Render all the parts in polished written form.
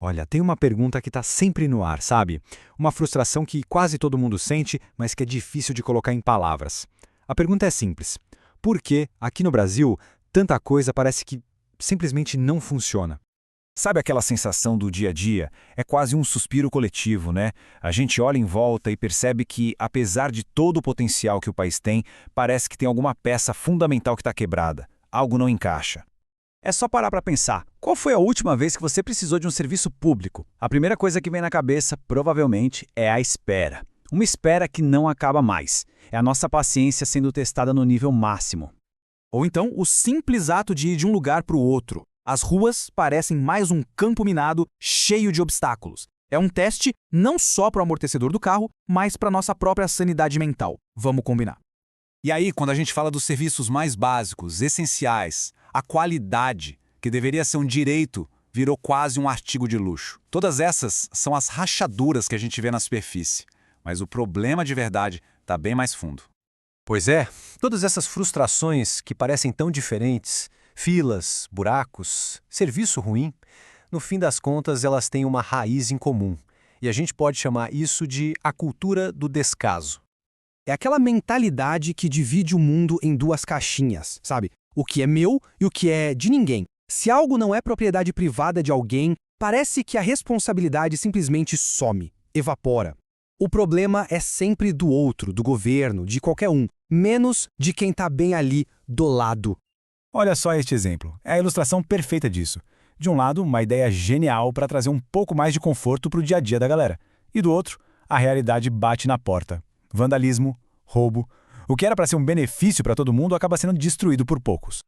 Olha, tem uma pergunta que está sempre no ar, sabe? Uma frustração que quase todo mundo sente, mas que é difícil de colocar em palavras. A pergunta é simples: por que, aqui no Brasil, tanta coisa parece que simplesmente não funciona? Sabe aquela sensação do dia a dia? É quase um suspiro coletivo, né? A gente olha em volta e percebe que, apesar de todo o potencial que o país tem, parece que tem alguma peça fundamental que está quebrada. Algo não encaixa. É só parar para pensar. Qual foi a última vez que você precisou de um serviço público? A primeira coisa que vem na cabeça, provavelmente, é a espera. Uma espera que não acaba mais. É a nossa paciência sendo testada no nível máximo. Ou então o simples ato de ir de um lugar para o outro. As ruas parecem mais um campo minado cheio de obstáculos. É um teste não só para o amortecedor do carro, mas para nossa própria sanidade mental. Vamos combinar. E aí, quando a gente fala dos serviços mais básicos, essenciais, a qualidade, que deveria ser um direito, virou quase um artigo de luxo. Todas essas são as rachaduras que a gente vê na superfície. Mas o problema de verdade está bem mais fundo. Pois é, todas essas frustrações que parecem tão diferentes, filas, buracos, serviço ruim, no fim das contas elas têm uma raiz em comum. E a gente pode chamar isso de a cultura do descaso. É aquela mentalidade que divide o mundo em duas caixinhas, sabe? O que é meu e o que é de ninguém. Se algo não é propriedade privada de alguém, parece que a responsabilidade simplesmente some, evapora. O problema é sempre do outro, do governo, de qualquer um, menos de quem está bem ali, do lado. Olha só este exemplo. É a ilustração perfeita disso. De um lado, uma ideia genial para trazer um pouco mais de conforto para o dia a dia da galera. E do outro, a realidade bate na porta. Vandalismo, roubo. O que era para ser um benefício para todo mundo acaba sendo destruído por poucos.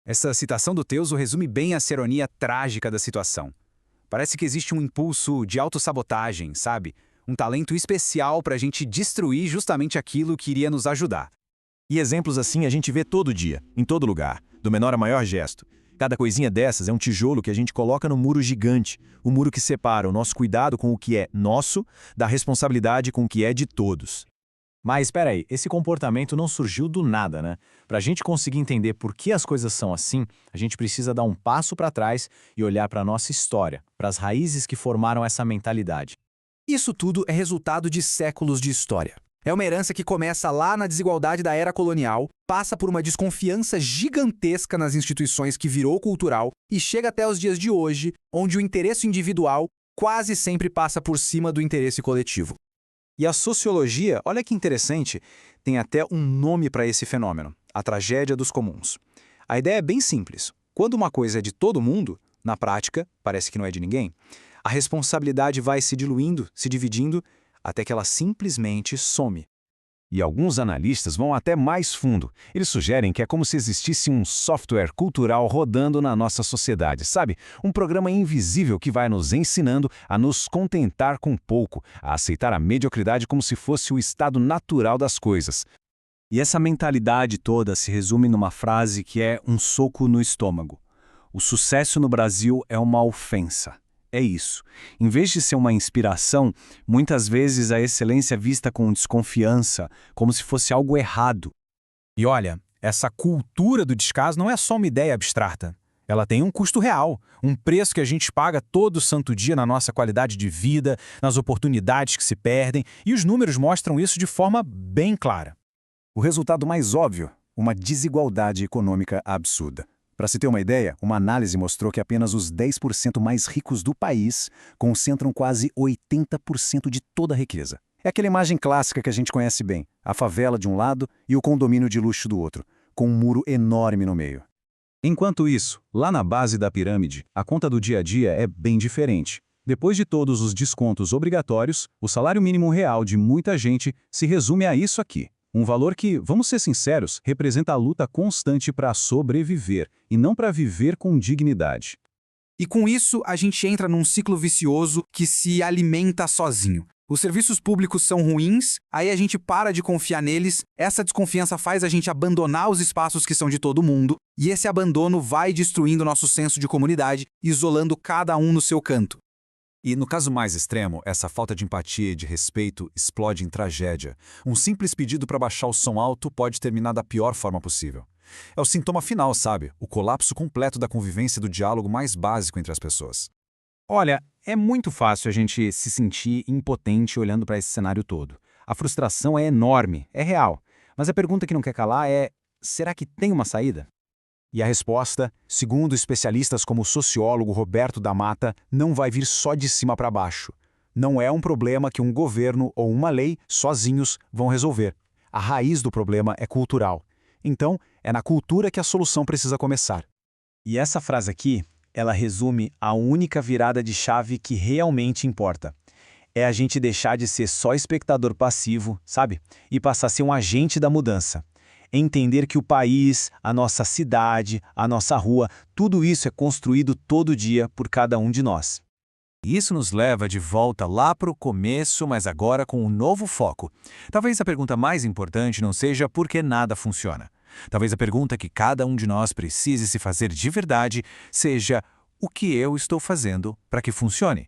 Essa citação do Teuso resume bem a ironia trágica da situação. Parece que existe um impulso de autossabotagem, sabe? Um talento especial para a gente destruir justamente aquilo que iria nos ajudar. E exemplos assim a gente vê todo dia, em todo lugar, do menor a maior gesto. Cada coisinha dessas é um tijolo que a gente coloca no muro gigante, o muro que separa o nosso cuidado com o que é nosso da responsabilidade com o que é de todos. Mas espera aí, esse comportamento não surgiu do nada, né? Para a gente conseguir entender por que as coisas são assim, a gente precisa dar um passo para trás e olhar para a nossa história, para as raízes que formaram essa mentalidade. Isso tudo é resultado de séculos de história. É uma herança que começa lá na desigualdade da era colonial, passa por uma desconfiança gigantesca nas instituições que virou cultural e chega até os dias de hoje, onde o interesse individual quase sempre passa por cima do interesse coletivo. E a sociologia, olha que interessante, tem até um nome para esse fenômeno, a tragédia dos comuns. A ideia é bem simples. Quando uma coisa é de todo mundo, na prática, parece que não é de ninguém, a responsabilidade vai se diluindo, se dividindo, até que ela simplesmente some. E alguns analistas vão até mais fundo. Eles sugerem que é como se existisse um software cultural rodando na nossa sociedade, sabe? Um programa invisível que vai nos ensinando a nos contentar com pouco, a aceitar a mediocridade como se fosse o estado natural das coisas. E essa mentalidade toda se resume numa frase que é um soco no estômago. O sucesso no Brasil é uma ofensa. É isso. Em vez de ser uma inspiração, muitas vezes a excelência é vista com desconfiança, como se fosse algo errado. E olha, essa cultura do descaso não é só uma ideia abstrata. Ela tem um custo real, um preço que a gente paga todo santo dia na nossa qualidade de vida, nas oportunidades que se perdem, e os números mostram isso de forma bem clara. O resultado mais óbvio, uma desigualdade econômica absurda. Para se ter uma ideia, uma análise mostrou que apenas os 10% mais ricos do país concentram quase 80% de toda a riqueza. É aquela imagem clássica que a gente conhece bem, a favela de um lado e o condomínio de luxo do outro, com um muro enorme no meio. Enquanto isso, lá na base da pirâmide, a conta do dia a dia é bem diferente. Depois de todos os descontos obrigatórios, o salário mínimo real de muita gente se resume a isso aqui. Um valor que, vamos ser sinceros, representa a luta constante para sobreviver e não para viver com dignidade. E com isso, a gente entra num ciclo vicioso que se alimenta sozinho. Os serviços públicos são ruins, aí a gente para de confiar neles, essa desconfiança faz a gente abandonar os espaços que são de todo mundo, e esse abandono vai destruindo nosso senso de comunidade, isolando cada um no seu canto. E no caso mais extremo, essa falta de empatia e de respeito explode em tragédia. Um simples pedido para baixar o som alto pode terminar da pior forma possível. É o sintoma final, sabe? O colapso completo da convivência e do diálogo mais básico entre as pessoas. Olha, é muito fácil a gente se sentir impotente olhando para esse cenário todo. A frustração é enorme, é real. Mas a pergunta que não quer calar é: será que tem uma saída? E a resposta, segundo especialistas como o sociólogo Roberto da Mata, não vai vir só de cima para baixo. Não é um problema que um governo ou uma lei sozinhos vão resolver. A raiz do problema é cultural. Então, é na cultura que a solução precisa começar. E essa frase aqui, ela resume a única virada de chave que realmente importa. É a gente deixar de ser só espectador passivo, sabe? E passar a ser um agente da mudança. Entender que o país, a nossa cidade, a nossa rua, tudo isso é construído todo dia por cada um de nós. Isso nos leva de volta lá para o começo, mas agora com um novo foco. Talvez a pergunta mais importante não seja por que nada funciona. Talvez a pergunta que cada um de nós precise se fazer de verdade seja: o que eu estou fazendo para que funcione?